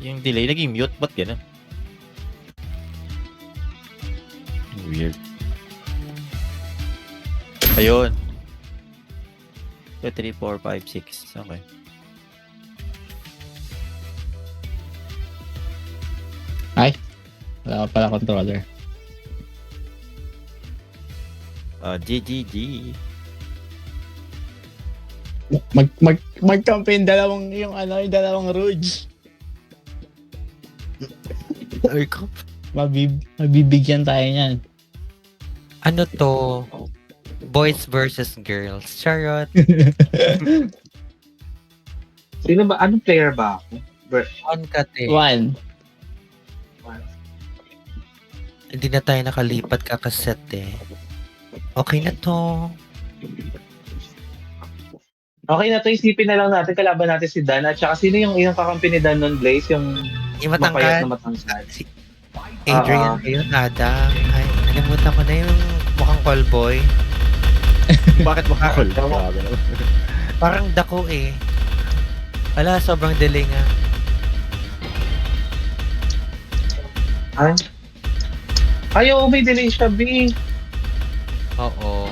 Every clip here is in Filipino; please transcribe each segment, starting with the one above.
Yung delay, naging mute. Ba't gano'n? Weird. Ayun. 2, 3, 4, 5, 6. Okay. Ay, wala ka pala controller. GGG. Mag-campaign yung dalawang Rouge. Ay ko. Mabibigyan tayo niyan. Ano to? Boys versus girls. Charot. Sino ba? Anong player ba ako? On kate. One. Hindi na tayo nakalipat kakaset eh. Okay na to. Okay na to, isipin na lang natin, kalaban natin si Dan. At saka sino yung kakampi ni Dan nun, Blaze? Yung Yung mapayat matangkad. na matangkad. Si Adrian ba yun? Adam. Ay, nalimutan ko na yung mukhang callboy. Bakit makakul? Parang dako eh. Wala, sobrang delay nga. Ay? Ayaw, may delay siya, B. Oo.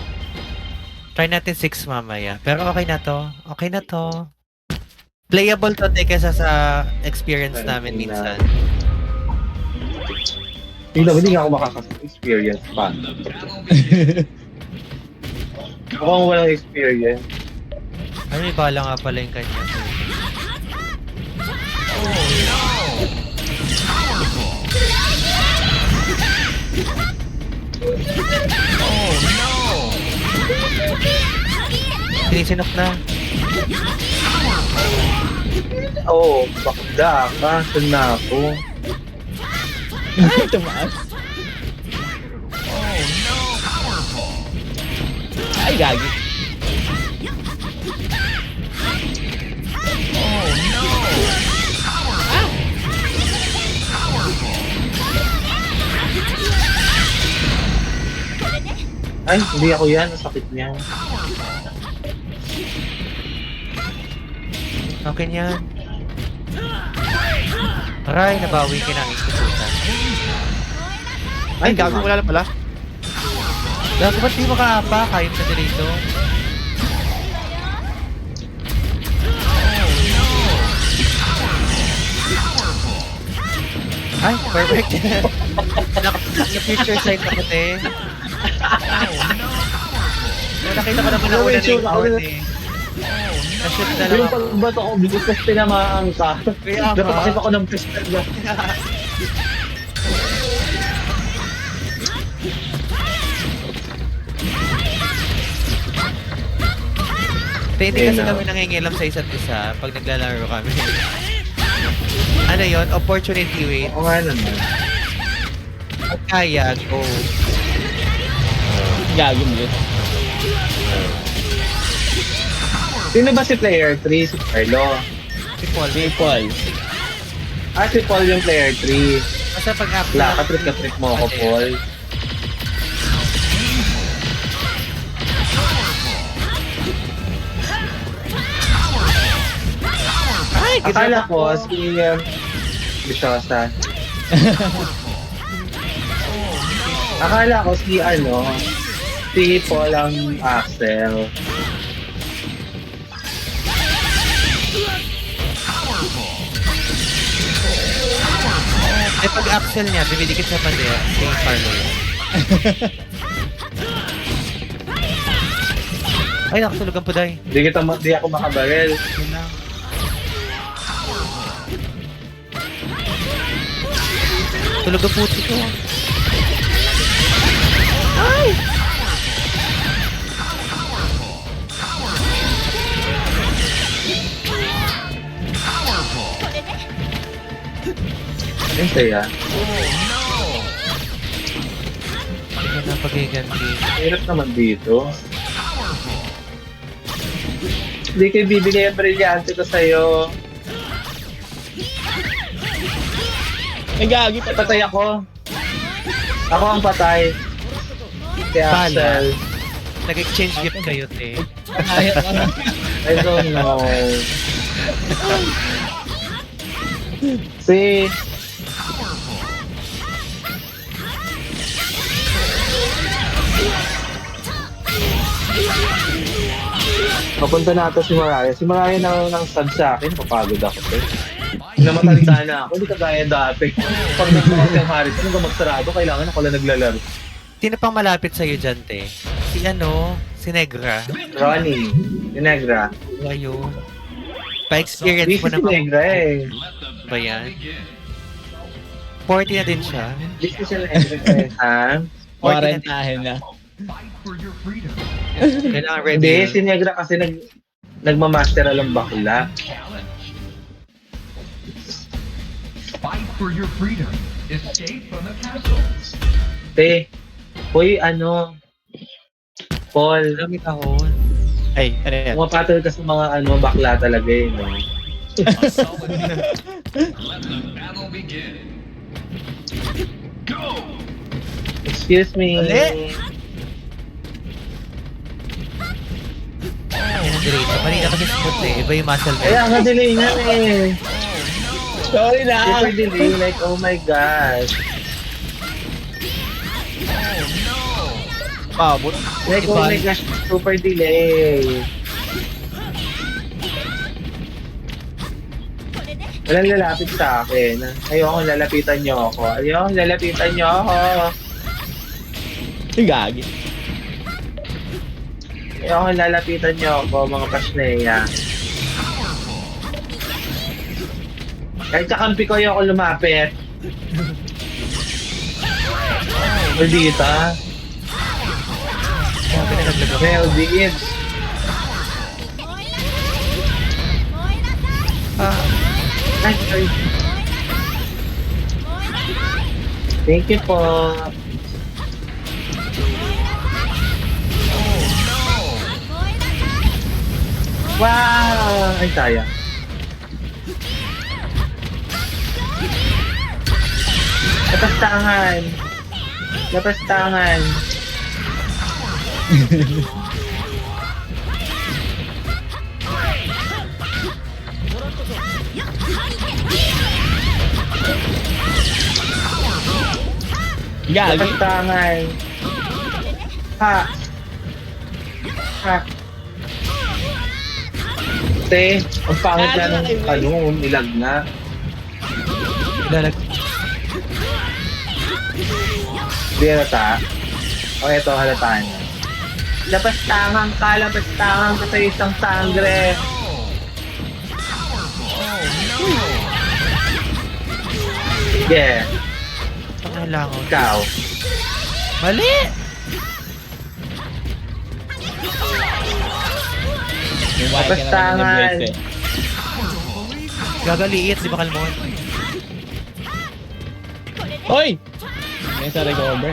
Try natin 6 mamaya. Pero okay na to. Okay na to. Playable to te kesa sa experience namin minsan. Hindi nga ako makaka-experience pa. Mukhang walang experience. Ay, may bala nga pala yung kanya. Sinisinok na. Oo, bakda ka. Saan na ako? Ay, tumaas. Ay, gagi. Ay, hindi ako yan. Ang sakit niya. Okay yan. Aray, nabawi ka ng ikusutan. Ay, gago, wala na pala. Gago, ba't di makaapa? Kayong na dito. Ay, perfect. Naka-future sight ako, te. Nakita ko naman ako na Sure, na yung eh. Na-shoot na lang Yung ako. pagbato ko, bilis na tinamaan ka. Kaya nga. Napakit ako ng pistol na. Te, hindi kasi Ayun na. kami nangingilam sa isa't isa pag naglalaro kami. Ano yon? Opportunity wait. Oo nga naman. Pag kaya, go. Gagi mo yun. Sino ba si player 3? Si Carlo. Si Paul. Si Paul. Si Paul yung player 3. Basta pag-up Wala, katrip mo ako, Paul. Ay, Akala ko si Bishosa. Akala ko si Paul ang Axel. Eh, pag-axel niya, dumidikit sa pader. Si Carlo. Ay, nakatulog ang puday. Di ako makabarel. Yun lang. Tulog ang puti ko. Ang saya. Tingnan na pagiganti. Hirap naman dito. Hindi kayo bibigay ang brilyante ko sa'yo. Ay, gagi pa. Patay ako. Ako ang patay. Si Axel. Nag-exchange gift kayo, te. Ayaw ka na. I don't know. Si... Papunta na ata si Mariah. Si Mariah nang sub sa akin, papagod ako. Namatanda na ako, hindi kagaya dati. Pag nagbukas yung Harrison, hanggang magsarado, kailangan ako lang naglalaro. Sino pang malapit sa'yo dyan, te? Si Negra. Ronnie, si Negra. Ayun. Pa-experience Busy mo si naman Negra eh. ba yan? 40 na din siya. Busy si Negra eh. Ha? 40 na din. Warentahin na. Kailangan Hindi, ready. si Negra kasi nagmamaster alam bakla. Fight for your freedom. Escape from the castle. Te, hoy Paul, Marami kahon. Ay, ano yan? pumapatol ka sa mga bakla talaga eh. No? A solid hit. Let the battle begin. Go! Excuse me. Mali. Ayan ang diretso. Kanina kasi smooth eh. Iba yung muscle Ay, ang delay nga eh. Sorry na. Super delay, like, oh my gosh. Pabot. Like, oh my gosh, super delay. Walang lalapit sa akin. Ayoko lalapitan niyo ako. Ayoko lalapitan niyo ako. Gagi. Ayoko lalapitan niyo ako, mga pasneya. Kahit kakampi ko, ayoko lumapit. Maldita. Grabe na naglagay. Meldit. Ay, sorry. Thank you po. Wow! Ay, sayang. Lapastangan. Lapastangan. Gagi. Lapastangan. Ha. Ha. Te, ang pangit na ng nilag na. Ilalag. Hindi halata. O eto, halata niya. Lapastangan ka sa isang sangre. Yeah, Pangalangon. ikaw. Mali! Yung white ka naman Lapastangan. ng brace Gagaliit, di ba kalmon? Hoy! May sa recover.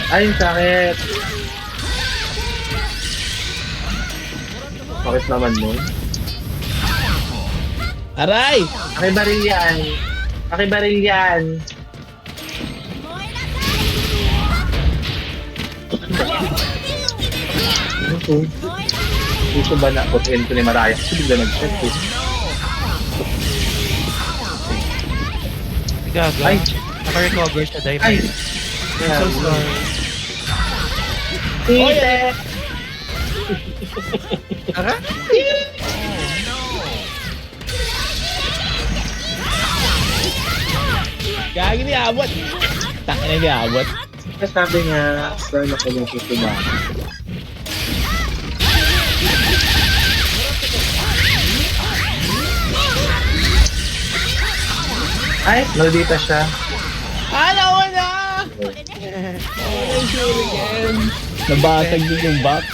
Ay, sakit. Bakit naman nun? Aray! Pakibaril yan. Pakibaril yan. Gusto ba na putin ko ni Mariah? Kasi bigla nag-set eh. Gaga. Ay. Naka-recover siya, dive. Ay! I'm so sorry. Tite! Tara? Gagi ni abot. Taka na ni abot. Kasi sabi nga, sir na ko yung susunod. Ay, maldita siya. Alawa na! Oh, shuriken. Nabasag din yung box.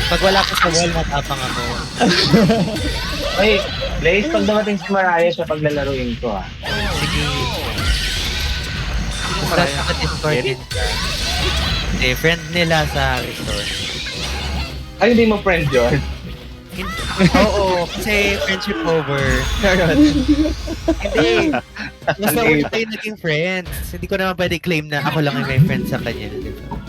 Pag wala ko sa wall, matapang ako. Ay, Blaze, pag dumating si Mariah siya paglalaruin ko ah. Sige. Start sa Discord din ka. Eh, friend nila sa resort. Ay, hindi mo friend yun. Oo, kasi friendship over. Hindi. Basta wala tayo naging friends. Hindi ko naman pwede claim na ako lang yung may friend sa kanya. Di ba?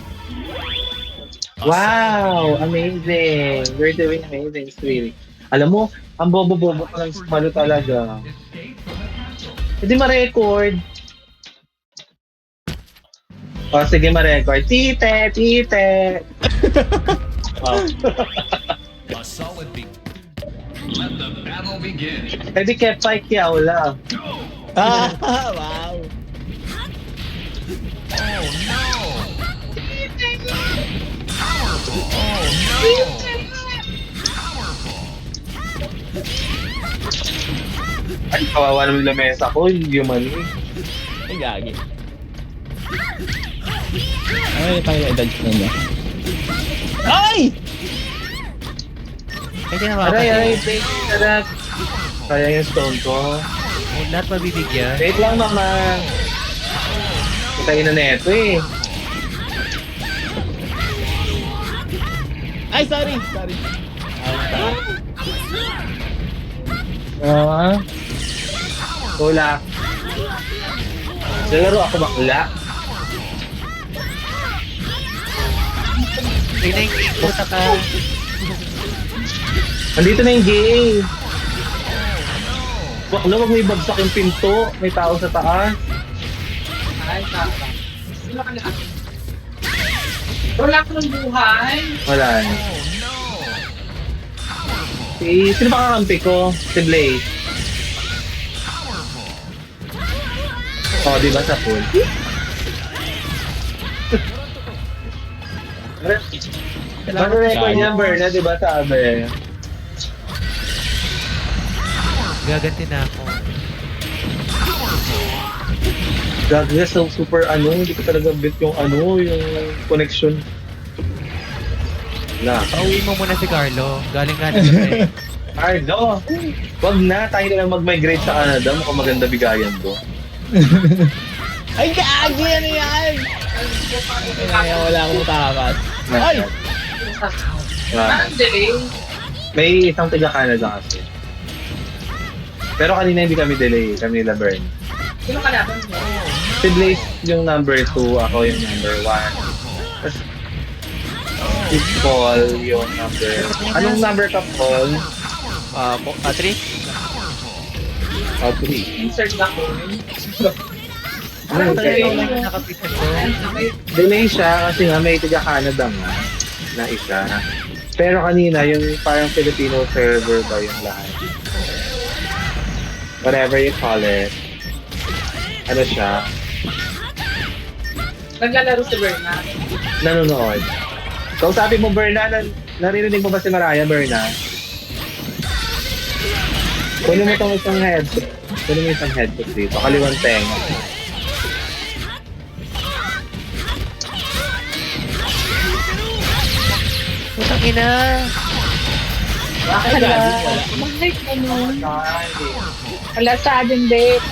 Wow! Amazing! You're doing amazing, sweetie. Alam mo, ang bobo-bobo ko ng Smalo talaga. Escape from the castle. Hindi ma-record. O, sige ma-record. Tite! Tite! Oh. A solid beat. Let the battle begin. Pwede kepay kiyaw Go! Ah, wow. Oh no! Powerful! Oh no! Powerful! Ay, kawawa naman yung lamesa ko. Yung mani. Ay, gagi. Ay, tayo i-dodge na niya. Ay! Pwede na Aray, aray, makakasya. thank you, Tarak. Kaya yung stone ko. Lahat mabibigyan. Wait lang, mama. Kitayin na neto eh. Ay, sorry. Sorry. Ah. Wala. Nalaro ako bakla. Tingnan yung puta ka. Andito na yung game. Bakla, wag may bagsak yung pinto. May tao sa taas. Wala ko ng buhay. Wala na. Sino ba kakampi ko? Si Blaze. Oh, di ba sa pool? Record niya, Berna, di ba sabi? Gaganti na ako. Gagawin so super hindi ko talaga bet yung yung connection. Na. Pauwi mo muna si Carlo. Galing nga na siya eh. Carlo! Wag na, tayo na lang mag-migrate sa Canada. Mukhang maganda bigayan to. Ay, gagi! Ano yan? Ay, wala akong takas. Ay! Ah, Delay. may isang taga-Canada kasi. Pero kanina hindi kami delay, kami nila Bern. Sino kalaban mo? Si Blaze yung number 2, ako yung number 1. Tapos, si Paul yung number... Anong number ka, Paul? 3? Oh, 3. Insert na ko. Ano Talaga tayo? yung nakapitan ko. Delay siya kasi nga may taga-Canada nga na isa. Pero kanina, yung parang Filipino server ba yung lahat? Whatever you call it. Ano siya? Naglalaro si Berna. Nanonood. Kausapin mo, Berna. Naririnig mo ba si Mariah, Berna? Kunin mo itong isang headset. Kunin mo isang headset dito. Kaliwang tenga. Putang ina. Ay, gagi. Wala. Bakit ganun? Wala sa atin, babe.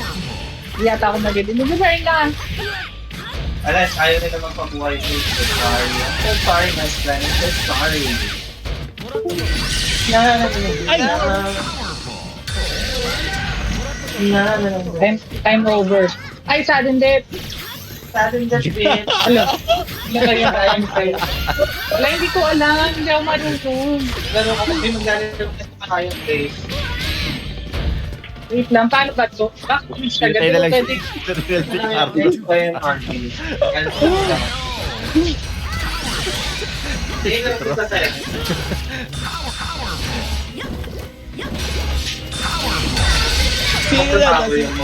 Yata ako nag-edit. Hindi Berna. Alas, ayaw nila magpabuhay ko. So sorry. So sorry, my friend. So sorry. Ay! Time over. Ay, sudden death. Sudden death, bitch. Alam. Nakayang sa'yo. Wala, hindi ko alam. Hindi ako marunong. Gano'n ako kasi maglalaro ka sa kayang face. Wait lang, paano ba ito? Bakit Tayo na lang pwede? si Pa yung army. Sige na ito sa set. Sino na Pagkatapos kasi? yung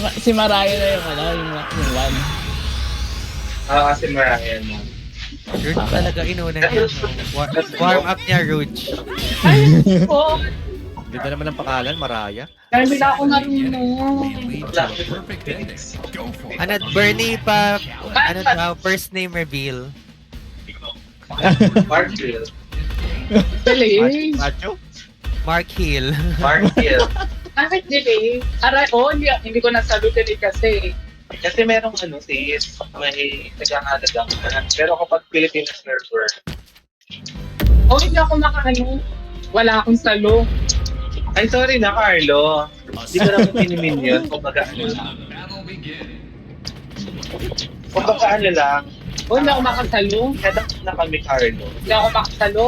mga Si Mariah na yung one. kasi Mariah mo. Rude talaga inuna niya. Warm up niya, Rude. Ay, po. Ganda naman ang pangalan, Mariah. Dahil hindi ako marunong. Lead to a perfect ending. Go for it. Ano, Bernie pa, ano daw, first name reveal. Mark Hill. Delay. Macho? Mark Hill. Mark Hill. Bakit delay? Aray, hindi ko nasalo delay kasi. Kasi merong sis, may taga-Canada. Pero kapag Philippine server, Hindi ako wala akong salo. ay sorry na Carlo. Hindi ko naman pinimin yun. Kumbaga Let the battle begin. Kumbaga lang. Oh, hindi ako makasalo. Head up na kami, Carlo. Hindi ako makasalo.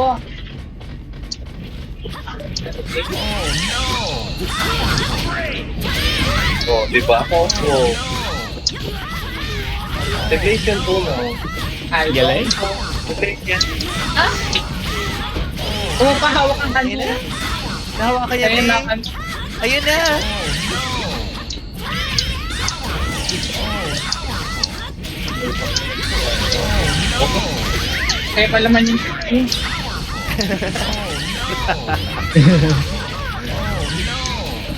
Oh, di ba? Oh. Integration 2, no? Ay, Galing. Integration. Ah? Pumapahawak ang Ayun na. kanila. Nahawakan niya, Ayun na. Bing. Ayun na. Kaya pala man yung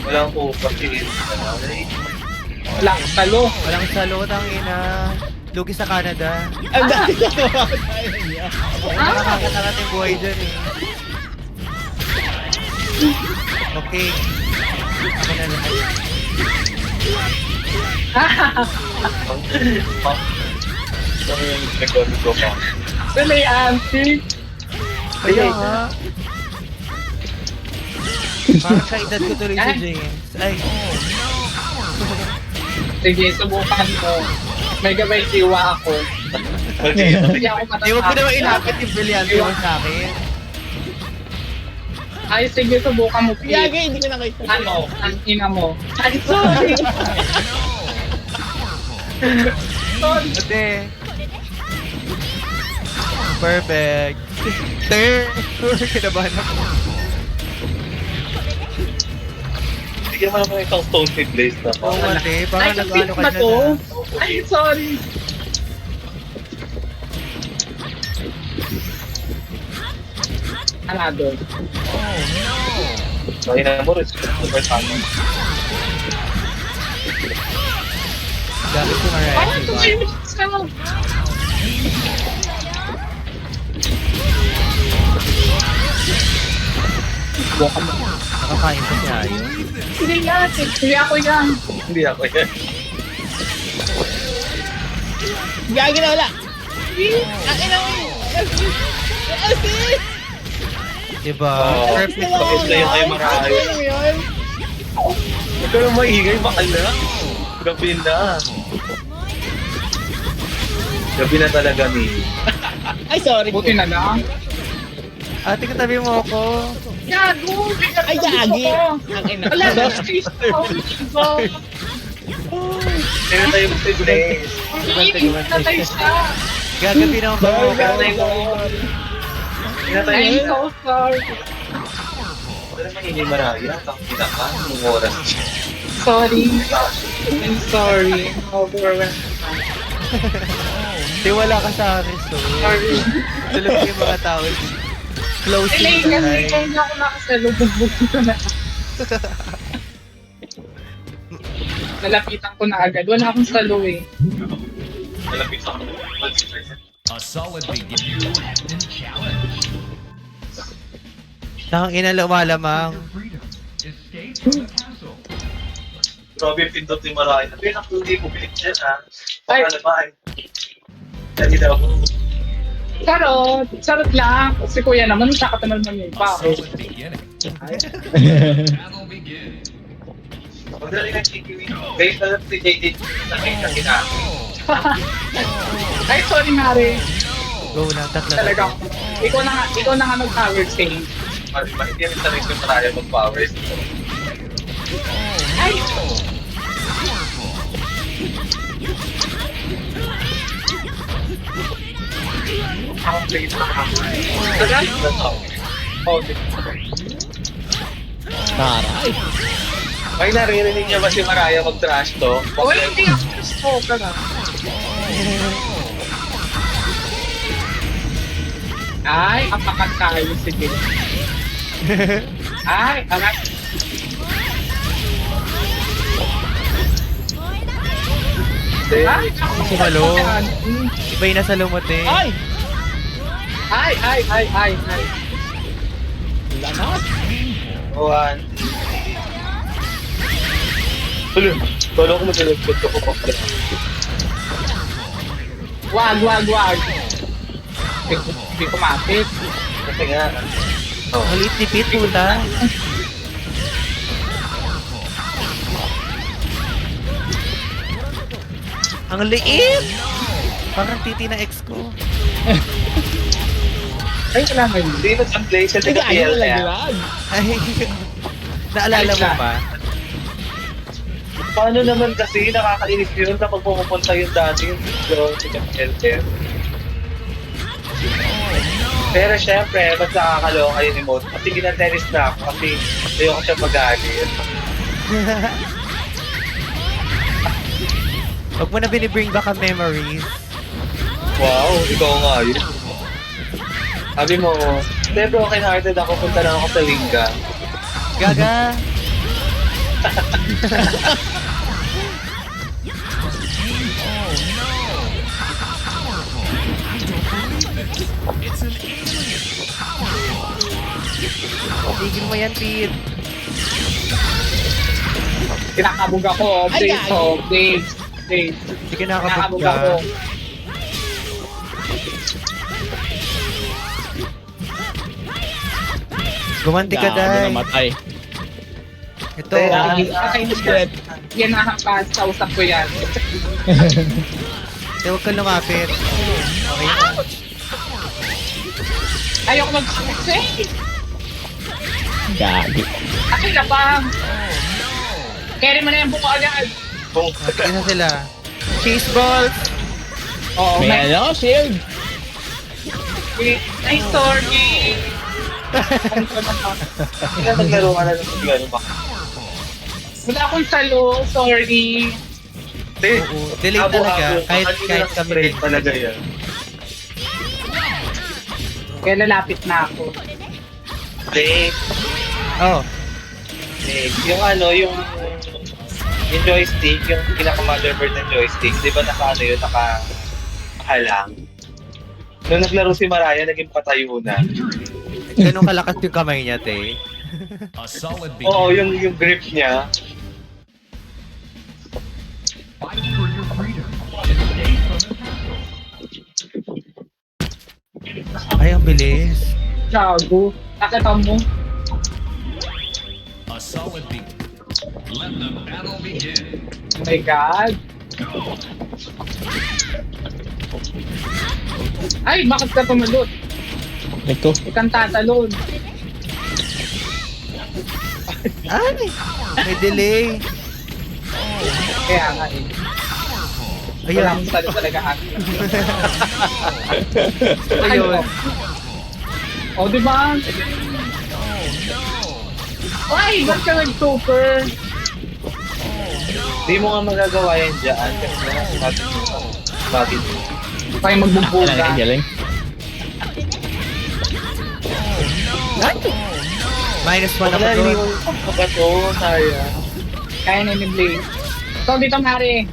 Walang po kasi. wala akong salo. Walang salot ang ina. Lugi sa Canada. Ang dami na tayo niya. Nakakakita natin buhay dyan eh. Okay. Ako na lang. Ano yung record ko pa? Sala yung auntie. Kaya nga. Parang kaedad ko tuloy si James. Ay. Sige, subukan mo. May gabay siwa ako. Okay. Hindi ako Di wag mo naman matatapos. ilapit yung brilyante mo sa akin. Ay, sige, subukan mo. Pete. Yagi, hindi ko nakita. Ano? Ang ina mo. Ay, sorry. Sorry. Ate. Perfect. Kinabahan ako. Bigyan mo naman isang stone seed blaze na pa. Oo, ate. Parang Ay, nag-ano ka na dyan to. ah. Ay, sorry. Anado. Mahina mo, respect mo ba sa amin? Gamit ko nga Ay, rin. tumimik ka. Subukan mo. Nakakain ko siya yun. Hindi yan. Hindi ako yan. Hindi ako yan. Yagi na wala. Ang ina mo. Diba? Oo. Perfect. Bakit na yung kay Marayo? Ano yun? Huwag ka nang maingay, bakal na. Gabi na. Gabi na talaga ni. Ay, sorry. Buti na lang. Ate, katabi mo ako. Gago! Ay, Yagi. Ang ina. Wala na. Excuse me. Kaya tayo si Blaze. Iinit na tayo siya. Gagabi na ako. Kaya tayo. I'm so sorry. Wala naman hindi Maraya. Ang pinaka. Nung oras. Sorry. I'm sorry. Overwhelmed. Di wala ka sa akin, so. Sorry. Tulog ko yung mga tao. Close Delay to kasi kaya hindi ako nakasalubog ko na. Nalapitan ko na agad. Wala akong salo eh. Malapit sa ako. A solid beginning and challenge. Nakang ina lumalamang. Your freedom. Escape from the castle. Grabe yung pindot ni Maraya. Pero hindi ko pilit dyan ha. Ay. Baka naman. Lagi daw ako. Charot lang. Si kuya naman, nakatamal man yung A pa. solid beginning. Battle begins. Magdali ng chikiwi. Based na lang si JJ. Nakita kita. Ay, sorry Mare. Go na, tatlo. Talaga ako. Ikaw na nga mag-power save. Hindi rin sa rin yung Maraya mag-powers. Ay! Ako play na ako. Talaga? Oh, Taray. May naririnig niya ba si Maraya mag-trash to? oh, hindi ako gusto ka na. Ay, apakan tayo. Sige. Ay, anak. Ay, ako. Sumalo. Iba yung nasa lumute. Ay! Ay. Lanas. One. Tuloy. Tuloy ko matalagpot ko pa pala. Wag. Hindi ko mapit. Kasi nga. Malit ni Pete, puta. Ang liit! Parang titi na ex ko. Ay, wala nga yun. Hindi nag-play sa Ay, taga-PL ayun niya. lang. Ay, naalala mo pa? Paano naman kasi nakakainis yun kapag pumupunta yung dati yung taga-PL niya. Pero syempre, mas nakakaloka yun emote. Kasi ginatennis na ako kasi ayoko siya magalit. Huwag mo na binibring back ang memories. Wow, ikaw nga yun. Sabi mo, hindi broken hearted ako, punta lang ako sa Lingga. Gaga! Tigil mo yan, Pete. Kinakabog ako. Updates, updates. Updates. Sige, Kinakabog nakakabog ka. ako. Gumanti ka, Gago, Day. namatay. Ito. Nakainis ka. Yan nakapas. Kausap ko yan. Huwag kang lumapit. Okay. Ayoko mag-say. Gagi. Akin na pa. Carry mo na yung buko agad. Isa sila. Cheese balls! Oo, May ano, shield. Nice story. Kaya naglaro ka na ng ano ba? Wala akong salo. Sorry. Hindi, Oo, delete talaga. Kahit kami straight delete. talaga yan. Kaya lalapit na ako. Hindi, Oh, yung ano, yung joystick, yung pinaka-motherboard ng joystick, di ba naka ano yun, nakahalang? Nung naglaro si Mariah, naging patayo na. ganun kalakas yung kamay niya, te. A solid Oo, beginning. yung grip niya. Fight for your freedom. Escape from the castle. Ay, ang bilis. Gago. Nakita mo? A solid beginning. Let the battle begin. Oh my God. Ay, bakit ka tumalon? Ito. Ikang tatalon. Ay! May delay. Kaya nga eh. Wala Ayun. akong talo talaga akin. Ayun. O, di ba? Ay, ba't ka nag-super? Hindi mo nga magagawa yan dyan. Kasi bakit? Kaya magbubuga. Galing. Minus 1 ako Wala, doon. iniwan ko ba ito? Sayang. Kaya na ni Blaze. So, dito, Mari.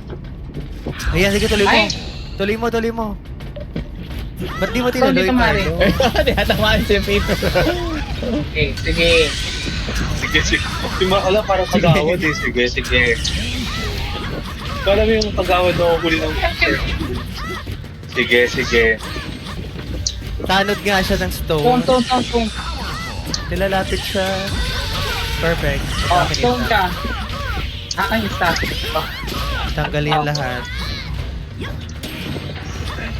Ayan, sige, tuloy mo. Ay! Tuloy mo. Ba't di mo So, tinuloy, dito, Mari. Carlo? Tinatamaan si Peter. Okay, sige. Sige. Yung mga alam, parang pag-awad eh. Sige. Parang yung pag-awad na huli ng picture. Sige. Tanod nga siya ng Tong. stone. Nilalapit siya. Perfect. Oh, Akin stone isa. ka. Akin isa. Tanggalin lahat.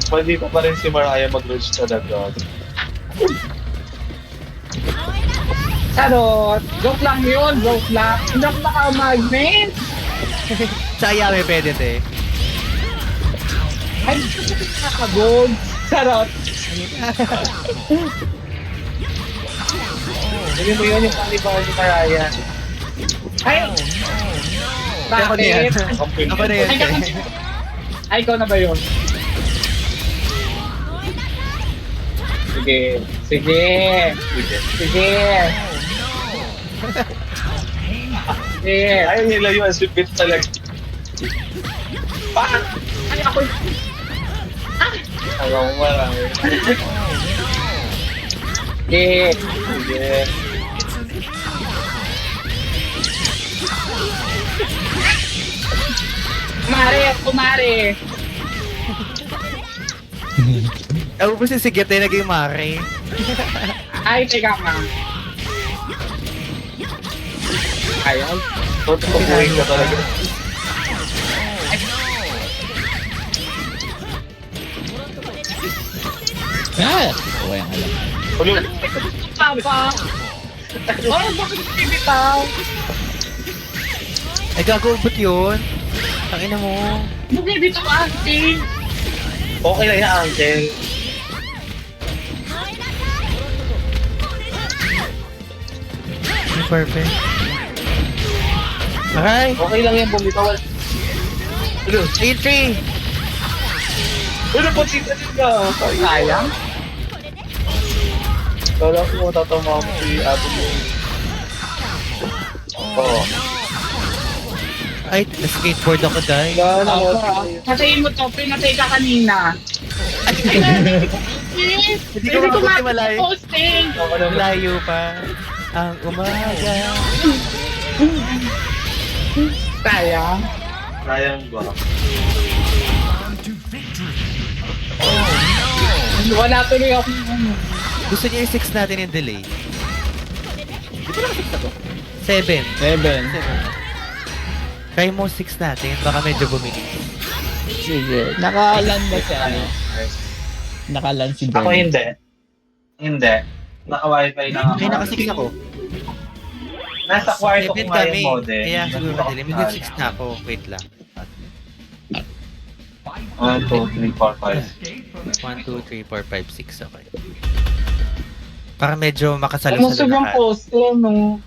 Pwede pa rin si Mariah mag-roach talaga. Charot. Joke lang yun. Joke lang. Hindi ako makamagnet. Sa Ayame pwede, te. Ay, nakakabog. Charot. Hindi mo yun yung panibawal ni Mariah. Ay! Ako na yan. Bakit? Ako na yan, Ay, te. Ay, ikaw na ba yun? Sige. Sige. Sige. Sige. Ayaw nila yun, si Pete talaga. Ay, ako. Ayaw mo Mariah. Sige. Sige. Kumare. Ako po si Sigit ay naging Mari. Ay, teka nga. Ayaw. Tutukuin ka talaga. Ah! Okay, ang alam. Ulit. Papa. Oh, bakit bibitaw? Ay, gago-ubot yun. Tangina mo. Bibitaw, auntie. Okay lang yan, Uncle. Perfect. Aray! Okay lang yan, bumitaw. Ulit. Ayun, 3! Ulit, pansita din ka. Sayang. Kala ko tatama mo si Ate mo. Oo. Ay, na-skateboard ako dahil. Wala na Patayin mo to, pinatay ka kanina. Hindi ko makabuti malayo. Posting. Malayo pa. Ang umaga. Sayang. Sayang ba? Wala tuloy ako. Gusto niyo yung 6 natin yung delay? Di ba naka-6 ako? 7. 7. Try mo 6 natin, baka medyo bumilis. Sige. Nakalan ba siya? Nakalan si Ako Ben. hindi. Hindi. Naka-wifi lang ako. Ay, naka-6 ako. Nasa kwarto ko 7 nga kami. yung modem. Kaya siguro madali. Mag-6 na ako. Wait lang. 1, 2, 3, 4, 5. Escape from the 1, castle. 2, 3, 4, 5, 6. Okay. Para medyo makasalo-salo Umusog yung lahat. poster, no?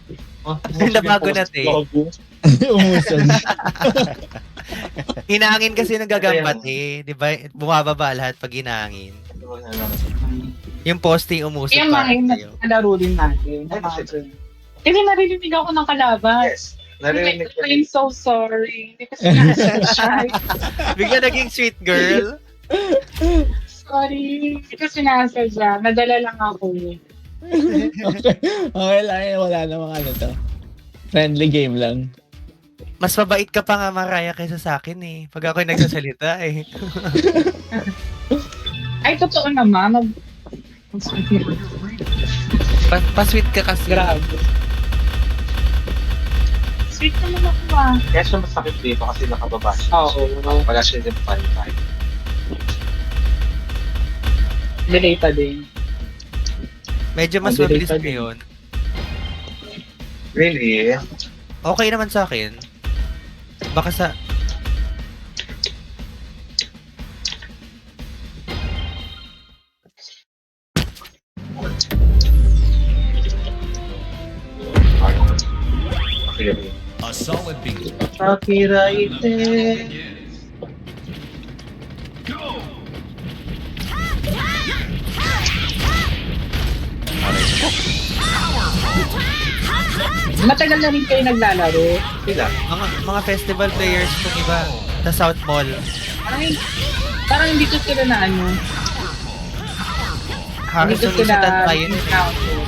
Nabago na, te. Umusog. Hinangin kasi nagagampat eh. Di ba? Bumababa lahat pag hinangin. Yung posting umusok Kaya para mga sa'yo. nalaro din natin. Imagine. Kasi naririnig ako ng kalaban. Yes. Narinig ko. I'm so sorry. Hindi ko sinasadya. Bigla naging sweet girl. Sorry. Hindi ko sinasadya. Nadala lang ako. Okay lang yun. Wala namang ano to. Friendly game lang. Mas mabait ka pa nga, Mariah, kaysa sa akin eh. Pag ako'y nagsasalita eh. Ay, totoo naman. Pa-sweet ka kasi. Grabe. Sweet naman ako ah. Kaya siya masakit dito kasi nakababa siya. Oo. Wala siya din pantay. Delata din. Medyo mas Ang mabilis delayed ngayon. Really? Okay naman sa akin. Baka sa... Okay. A solid beat. Copyrighted. Begins. Go! Matagal na rin kayo naglalaro. Sila. Mga festival players kung iba. Sa South Mall. Parang hindi ko sila na ano. Hindi Harrison ko sila Isatan tayo nun eh. encounter.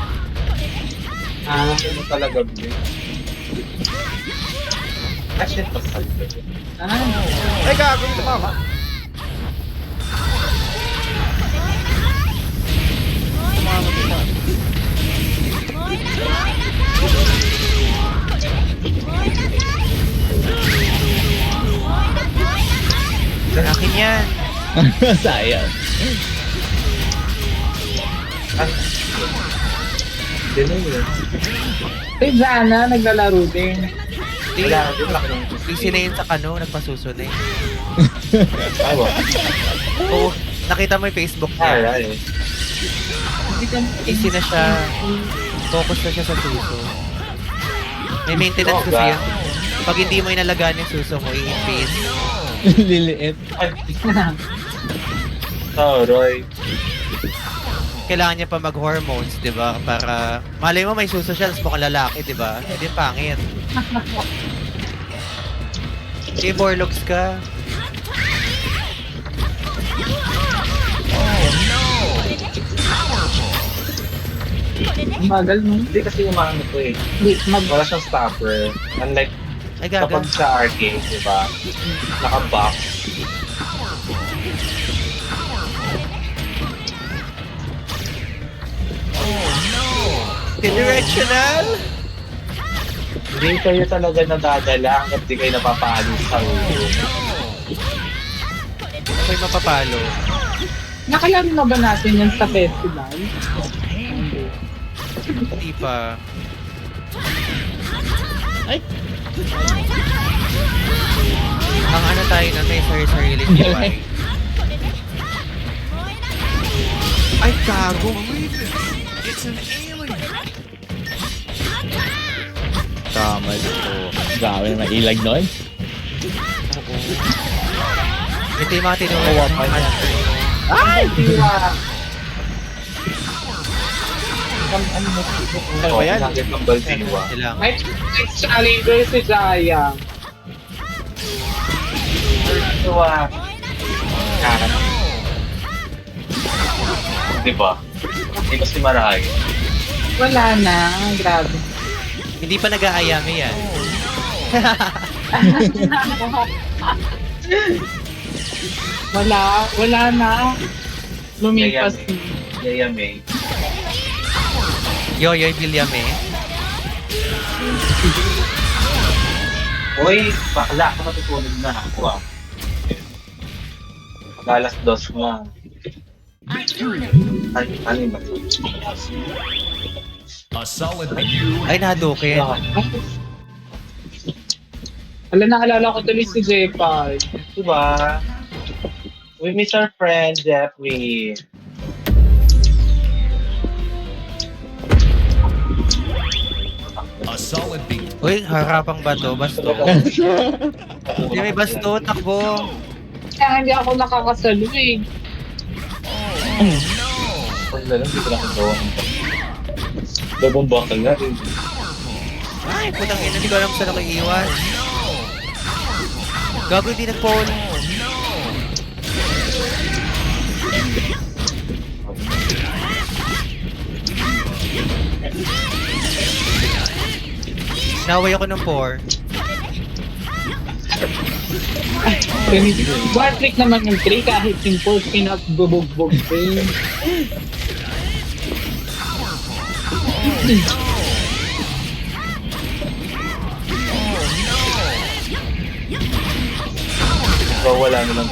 Ano talaga ba? Actually, pasal ko. Ah. Ay, gago yung mama. Akin yan. Sayang. Hindi na yun. Si Jana, naglalaro din. Di, Wala, di ba? busy na yun sa kano, nagpasuso na yun. Ay, wow. Oo, nakita mo yung Facebook niya. Alright. Busy na siya. Focus na siya sa suso. May maintenance kasi yun. Pag hindi mo inalagaan yung suso mo, i-pain. Liliit. Ay. Oh, Roy. Kailangan niya pa mag-hormones, di ba? Para, malay mo may suso siya, tapos mukhang lalaki, di ba? Hindi pangit. Kaya borlogs ka. Bagal mo. Hindi kasi umaano ko eh. Hindi, Wala siyang stopper. Unlike Ay, gaga. kapag sa arcade, di ba? Naka-box. Directional! Hindi kayo talaga nadadala hanggat di kayo napapalo sa ulo. Ako'y mapapalo. Nakalaro na ba natin yan sa festival? Hindi pa. Ang ano tayo na may sarili UI. Ay, gago. Tama po. Grabe naman ilag nun. Ito yung mga tinulungan pa niya. Ay, diwa! Ano ba yan? Nugget ng Baldiwa. Silang. May challenger si Jaya. Baldiwa. Diba? Di ba si Maray? Wala na, grabe. Hindi pa nag-aayami yan. Wala na. Lumipas na. Yaya May. Yoyoy Villame. Uy, bakla ka matutulog na. Wow. Pag-alas 2 na. Ano ba? A solid view. Ay, nadukin. Wala, naalala ko tuloy si J-Pal. Diba? We miss our friend, Jeffrey. A solid view. Uy, harapang bato, basto. Hindi may basto, takbo. Kaya hindi ako nakakasalo eh. Wala lang, hindi ko nakagawa. Dabong bakal na rin. Ay, putang ina, hindi ko alam saan ako iiwan. Gago, hindi nag-phone. Naway ako ng 4. Bar trick naman yung 3 kahit yung 4 pinagbubog-bog din. So, wala na lang.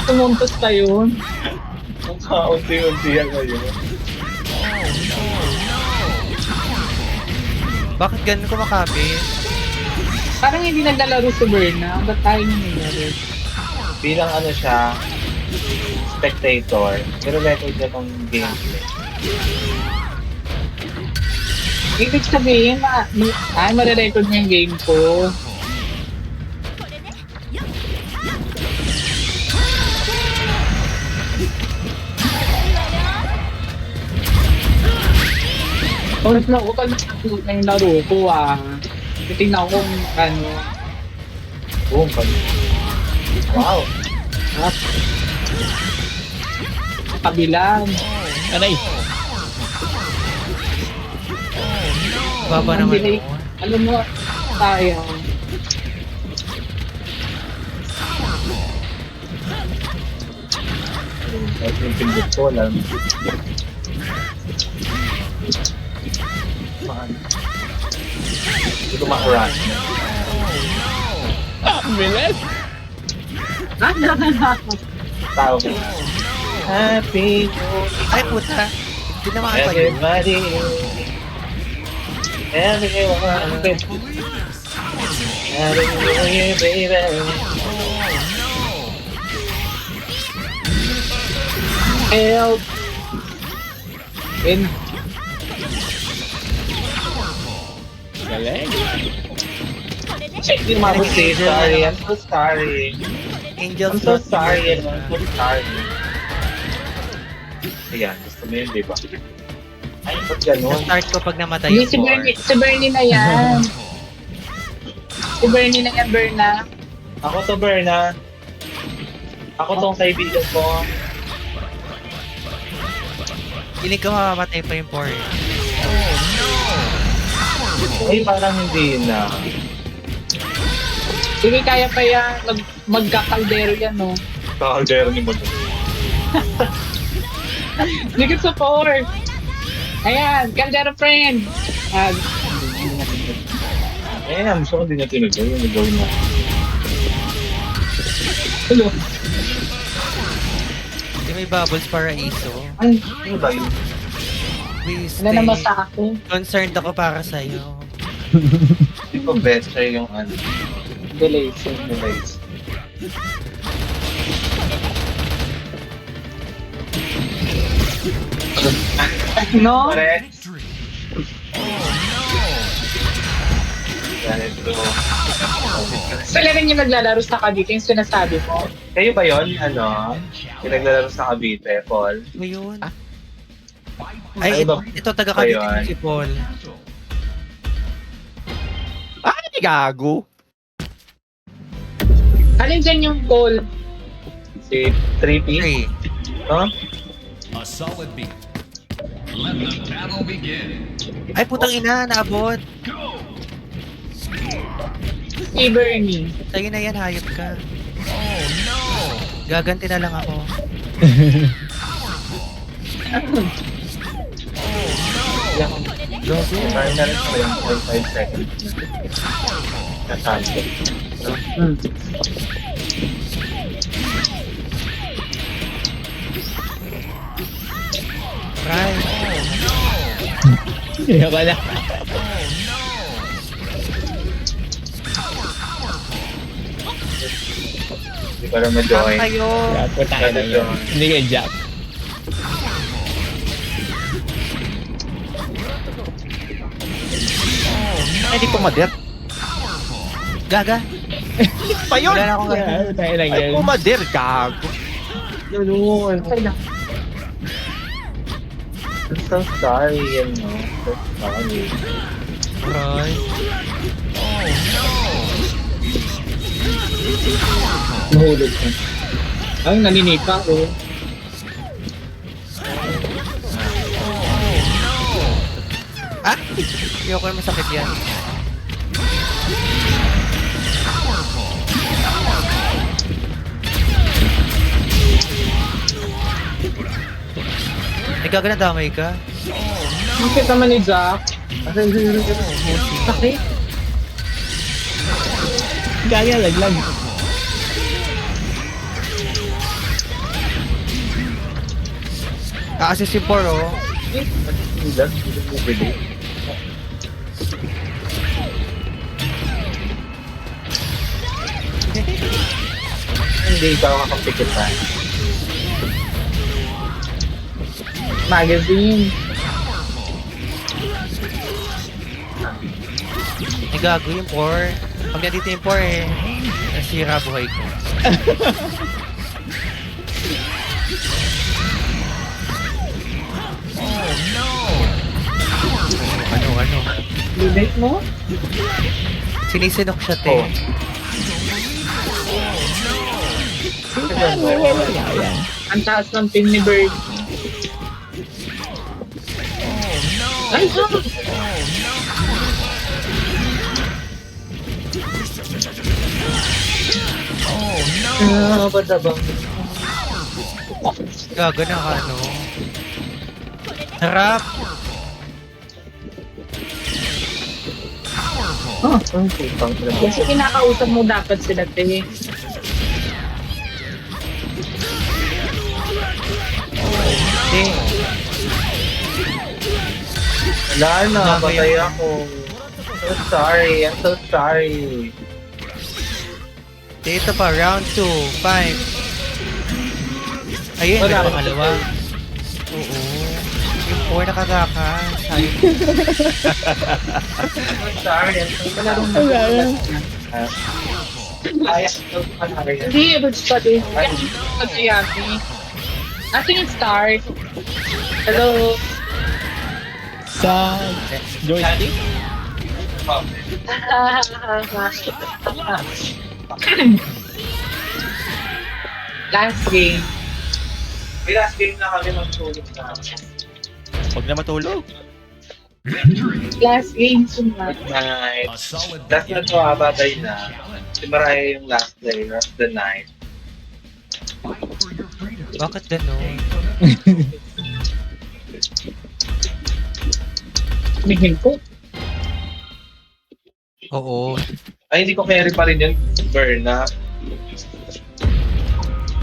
Tumuntos pa yun. Ang kaunti-unti yan ngayon. Bakit ganun kumakapit? Parang hindi naglalaro si Berna. Ba't tayo nangyayari? Bilang ano siya, spectator, pero record niya tong gameplay. Ibig sabihin, marirecord mo yung game ko. Ulit na ako pag nakapulot na yung laro ko titignan ko kung ano. Boom, wow! Kabilang. Aray. Baba Ang naman. delay. Alam mo, sayang. At yung pindot ko, wala. Ito makaran. Bilis. Tao ko. Happy Ay, puta. Hindi na makakapag. everybody. Everyone. Happy New Year, baby. Help! In. Galing. Hindi umabot si sorry. I'm so sorry. Angel I'm so sorry. I'm so sorry. Ayan, gusto mo yun, di ba? Ay, ba't ganun? Start ko pag namatay Hindi, yung 4. si Bernie na yan. Si Bernie na yan, Berna. Ako to, Berna. Ako tong kaibigan ko. Piling ko mamamatay pa yung 4. Ay, parang hindi na. Sige, kaya pa yan. Magkakaldero yan, no? Kakaldero ni Mag. Sige sa 4. Ayan, Caldero friend. Ayan, gusto ko din niya tinagay. Yung nagawin na. Hello. Di may bubbles para iso. Ay, ano ba yun? Please, Wala naman sa akin. concerned ako para sa'yo. Hindi ko bet siya yung ano. Delays. Delays. No? Pare. Ganito. Sila rin yung naglalaro sa Cavite, yung sinasabi mo. Kayo ba yun? Ano? Yung naglalaro sa Cavite, Paul? Ano yun? Ay, Ay, ba- ito taga Cavite Ayun. si Paul. Ay, gago! Alin dyan yung call? Si 3P? 3. Huh? A solid beat. Let the battle begin. Ay, putang ina, naabot. Go! Si Bernie. Sa'yo na yan, hayop ka. Oh no! Gaganti na lang ako. Gago. Parang na rin sa yung 45 seconds. Nasanto. Right. Kaya pala. Hindi para ma-join. Kayo. Punta ka na yun. Hindi kayo jump. Ay, di pumader. Gaga. Pa yun! Wala na akong Kaya tayo lang Ay, yan. pumader, gago. Ganun. Okay lang. I'm so sorry, you know. So sorry. Right. Mahulog ka. Ay, naninipa oh. Ah! Ayoko yung masakit yan. Ay, gaga na damay ka. Bakit naman ni Jack? Bakit? Gaya, laglag. Ka-assist yung 4, oh. Hindi ikaw makapikit pa. Magazine. Ay, gago yung 4. Pag nandito yung 4, eh, nasira buhay ko. Ano? Lilit mo? Sinisinok siya, te. Ang taas ng pin ni Bird. Ay, ha? Ah, ba't na bang? Gago na ka, ano. Harap! Ang putang ina. Kasi kinakausap mo dapat sila, te. Te, Wala na, patay ako. So sorry, I'm so sorry. te, ito pa, round 2, 5. Ayun, may Wala. pangalawa. Oo. Yung 4 nakatakas. Ayun. I'm sorry, I'm so sorry. Hindi, Bird Study. Yaki. Ating start. Hello. Sa joystick? Last game. May last game na kami magtulog na. Huwag na matulog. Victory! Last game suma. Night. A solid Last na to, batay na. Si Mariah yung last player of the night. Fight for your freedom. Bakit gano'n? Mihil ko. Oo. Ay, hindi ko carry pa rin yun, Berna.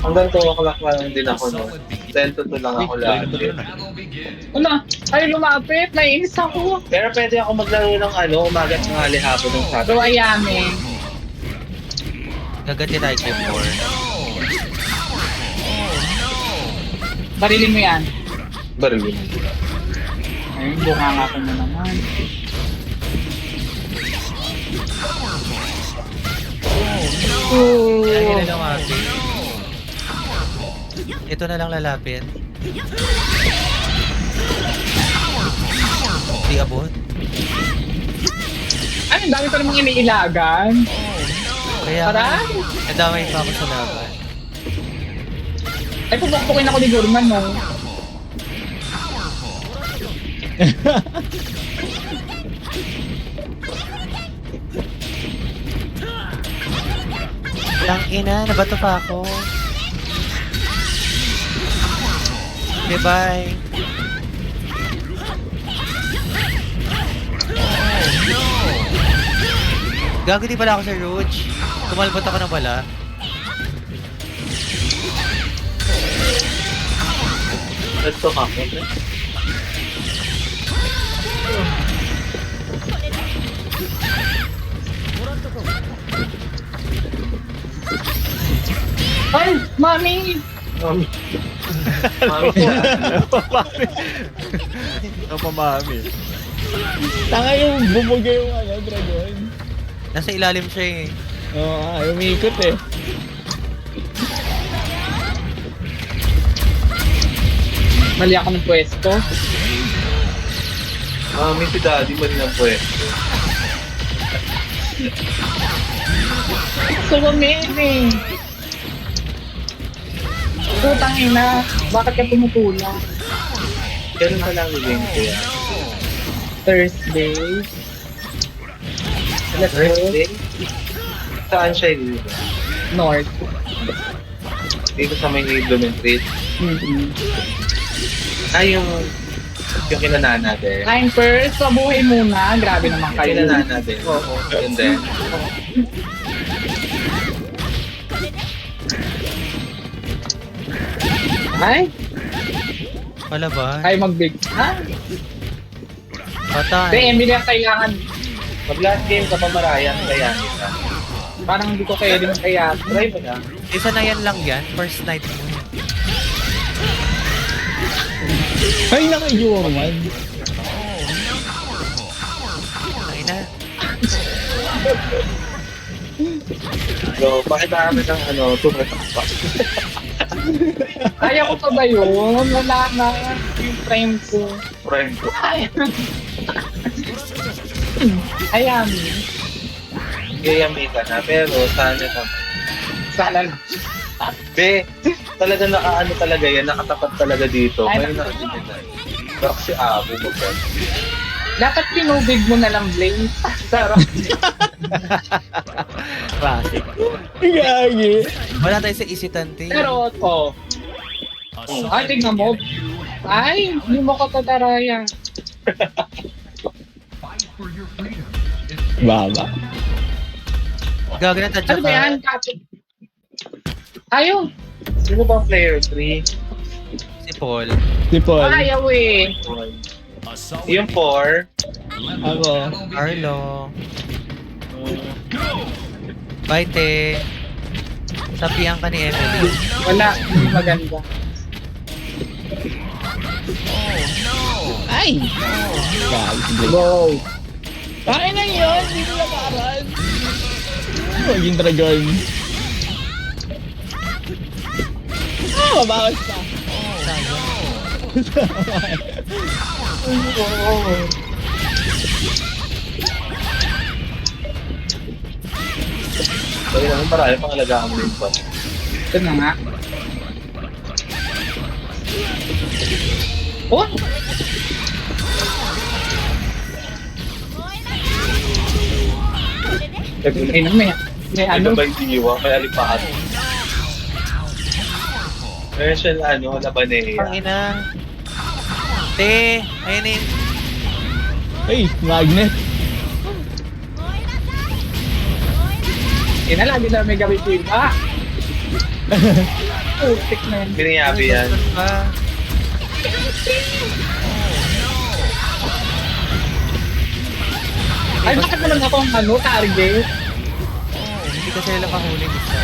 Hanggang 2 o'clock na lang din ako, no? 10 to 2 lang ako lagi. Wala, ay lumapit, naiinis ako. Pero pwede ako maglaro ng umaga at tanghali hapon ng Saturday. So, ayami. Gaganti tayo kay 4. Barilin mo yan. Baril. Ayun, bunganga ko na naman. Lagi na lumapit. Ito na lang lalapit. Di abot. Ay, ang dami pa namang iniilagan. Kaya Aray! nadamay pa ako sa laban. Ay, pupukpukin ako ni Gurman, no? Lang ina, nabato pa ako. Okay, bye. Gago, di pala ako sa Rouge. Tumalbot ako ng bala. Let's talk ako. Ay, mami! Mami ko. Ano pa mami? Tanga yung bumuga yung dragon. Nasa ilalim siya eh. Oo, umiikot eh. Mali ako ng pwesto. Mami si daddy man ng pwesto. So, amazing! Putang ina, bakit ka tumutula? Ganun ka lang yung ko yan. Thursday. Thursday? Saan siya yun? North. Dito sa may Bloomingtreet. Mm-hmm. Ay, yung kinanana din. I'm first, mabuhay muna. Grabe naman kayo. Kinanana din. Oo. Yun din. Ay, Wala ba? ay mag-big. Ha? Patay. Hindi, Emily ang kailangan. Pag last game ka pa Mariah, kaya kita. Parang hindi ko kaya din kaya. Try mo na. Isa na yan lang yan. First night mo. Ay, naka-Yorman. Ay na. So, pakita kami ng tumatak pa. Kaya ko pa ba yun? Wala na. Yung frame ko. Friend ko. Ay. Ayan. Gayami ka na, pero sana naman. Sana lang. Be, talaga nakaano talaga yan, nakatapat talaga dito. Ay, May nakadinay. Pero si Abo mo ba? Dapat pinubig mo na lang, Blaine. Sarap. Classic. Gagi. Wala tayo sa isitante. Pero, ay, tignan mo. Ay, hindi mo ka tataraya. Fight for your freedom. Baba. Gago na tadya Ano ba yan? ka. Ayaw. Sino bang player 3? Si Paul. Si Paul. Ayaw eh. Yung 4. Ako. Arlo. Bye, te. Sapihan ka ni Emily. Wala, hindi maganda. Ay! Gagi si Blake. Wow. Ay na yun! Hindi ko nakaran. Maging dragon. Mabawas pa. Kaya naman marami pang alagaan mo rin pa. Ito na nga. Oh! Ay, may May ano? gabay diwa, may alipaat. Meron siya na labaneya. Pangina. Te, ayun eh. Ay, magnet. Lagi na may gabi piba. putik na yun. Biniyabi yan. Pa. Ay, bakit mo lang ako ang target? Hindi kasi nila mahuli isa.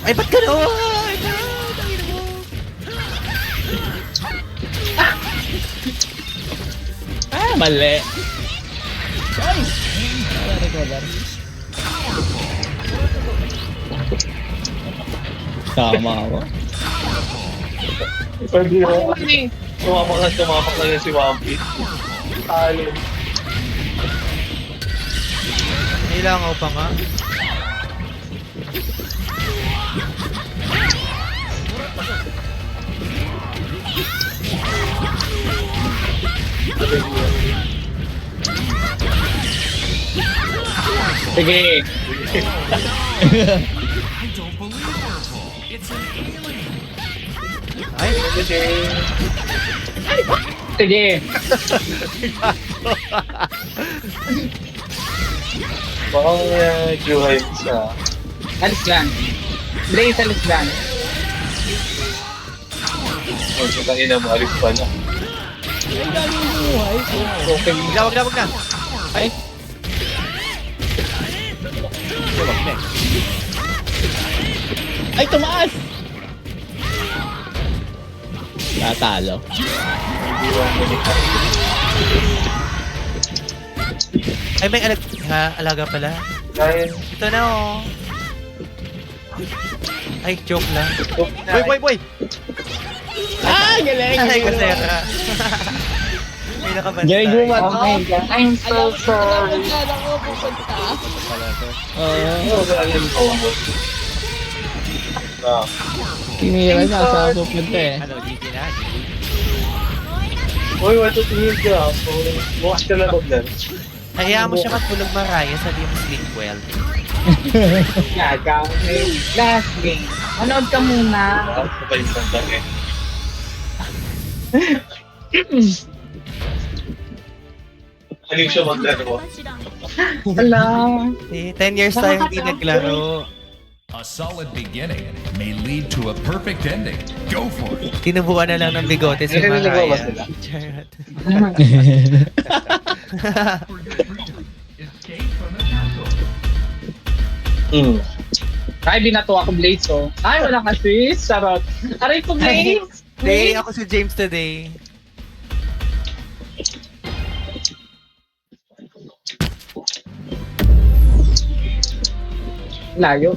Ay, ba't gano'n? Ay, tangin mo. Mali. Ay! Wala recover. Tama ako. Pwede Ay, yun. mali. Tumapak na yun si Wampi. Talo. Kailangan pa nga. Sige. Ay, Sige. Baka Juhay mo siya. Alis lang. Blaze, alis lang. O, sa kanina mo, alis pa na. Ay, dami yung buhay. Okay. wag na. Ay! Ay, tumaas! Tatalo. Ay, may alaga pala. Kaya, Ito na oh. Ay, joke lang. Boy! Ah, galing! Ay, kasera. May nakabanta. Galing mo Oh my God. I'm so sorry. Alam ko pupunta. ano ba yan ko? Ah, Tinira na sa pupunta eh. Ano, GG na? uy, wala tingin ka. So, bukas ka na maglan. Hayaan mo siya matulog maraya, sabi mo sleep well. Gaga. Okay. Last game. Manood ka muna. Sa pa yung sandang eh. Halim siya maglaro. Ala. 10 years tayo hindi naglaro. A solid beginning may lead to a perfect ending. Go for it. Tinubuan na lang ng bigote si Narinig mo ba Maraya. sila? Charot. For your freedom. Escape from the castle. Ay, binato ako Blaze, oh. Ay, wala ka sis. Sarot. Aray ko, Blaze. Day, ako si James today. Layo.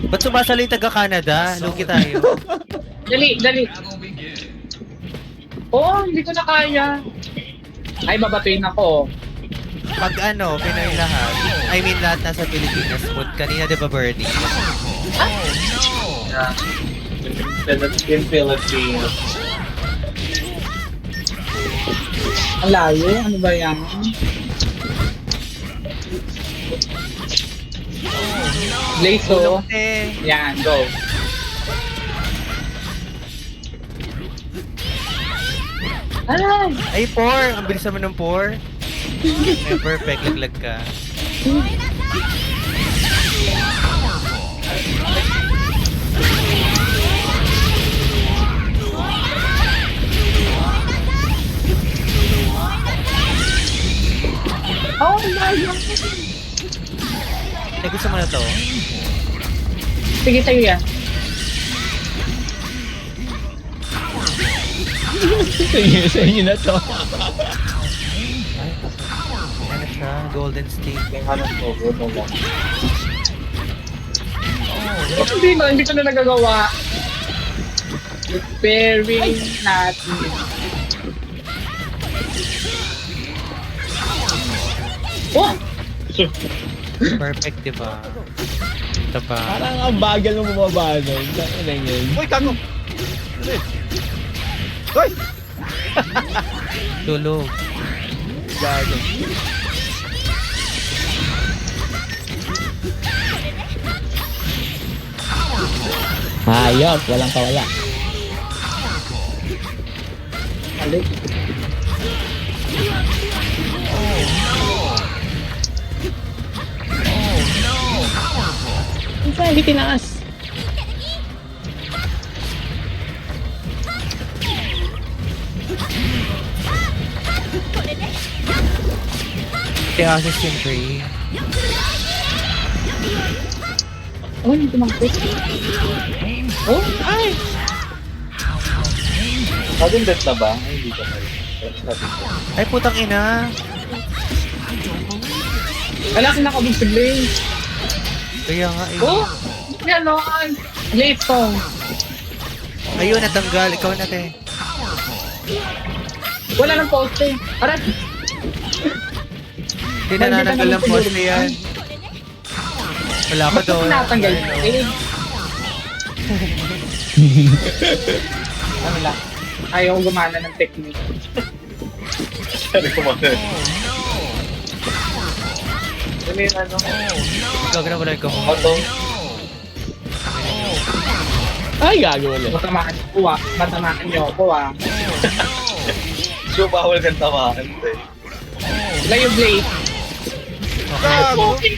Ba't sumasali yung taga-Canada? Lugi tayo. Dali. Battle begins. Oh, hindi ko na kaya. Ay, babatuin ako. Pag ano, Pinoy lahat. I mean, lahat nasa Pilipinas. But kanina, di ba, Birdie? In Philippines. Ang layo. Ano ba yan? Blaze, oh. Eh, Yan, go. Ay! ay, 4! Ang bilis naman ng 4. Ay, perfect. Laglag ka. Oh, layo. Ay, gusto mo na to? Sige, sa'yo yan. Sa inyo na to. Ano siya? Golden State. May hanap ko, bro. Hindi ko na nagagawa. Repairing natin. Oh! Perfect, di ba? Ito pa. Parang ang bagal mo bumaba nun. Saan na yun? Uy, kago! Uy! Tulog. Gago. Hayop, walang kawala. Alik. tinaas. Kaya assist yung 3. Oh, hindi tumakit. Oh, Ay! Sudden death na ba? Ay, hindi ko pala. Ay, putang ina. wala kinakabusig lang. Kaya nga, eh. Oh, ganon. Late song. Ayun, natanggal. Ikaw na, te. Wala nang poste. Arat. Hindi na nananggal ang poste yan. Wala ko Ba't doon. tinatanggal? Eh. Ano lang. Ayaw gumana ng technique. Sabi ko mga. Ano yung ano? Ikaw na wala ikaw. Auto. Ay, gago ulit. Matamaan ko ah. Matamaan niyo ako ah. So, bawal kang tamaan. Layo blade. Okay.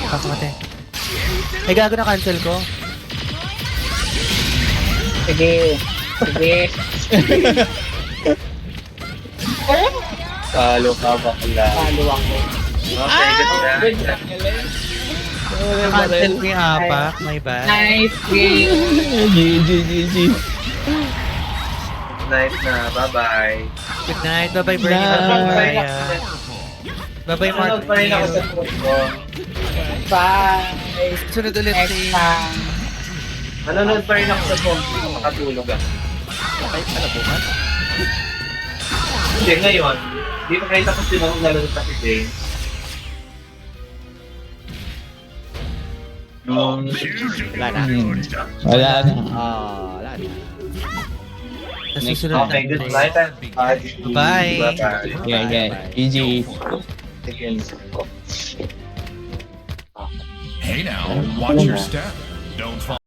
Pasok ka, te. Ay, gago na cancel ko. Sige. Sige. Oh, Talo ka ba pala? talo ako. Okay, good na. Cancel ko yung apak. My bad. Nice game. GG. Night na. Bye-bye. Good night. Bye-bye, Bernie. Bye. Bye-bye. Bye-bye, Nanonood pa rin ako sa Martin. phone ko. Bye. Sunod ulit Next si... time. Nanonood pa rin ako sa phone ko. Makatulog ako. Ay, ano bukas? Hindi, ngayon. Hindi pa kayo tapos din ako nalaro sa si James. Wala na. Wala na. Wala na. Nasusunod Okay, good night. Bye. Bye-bye. Okay. GG. Again. Hey now, watch your step. Don't fall.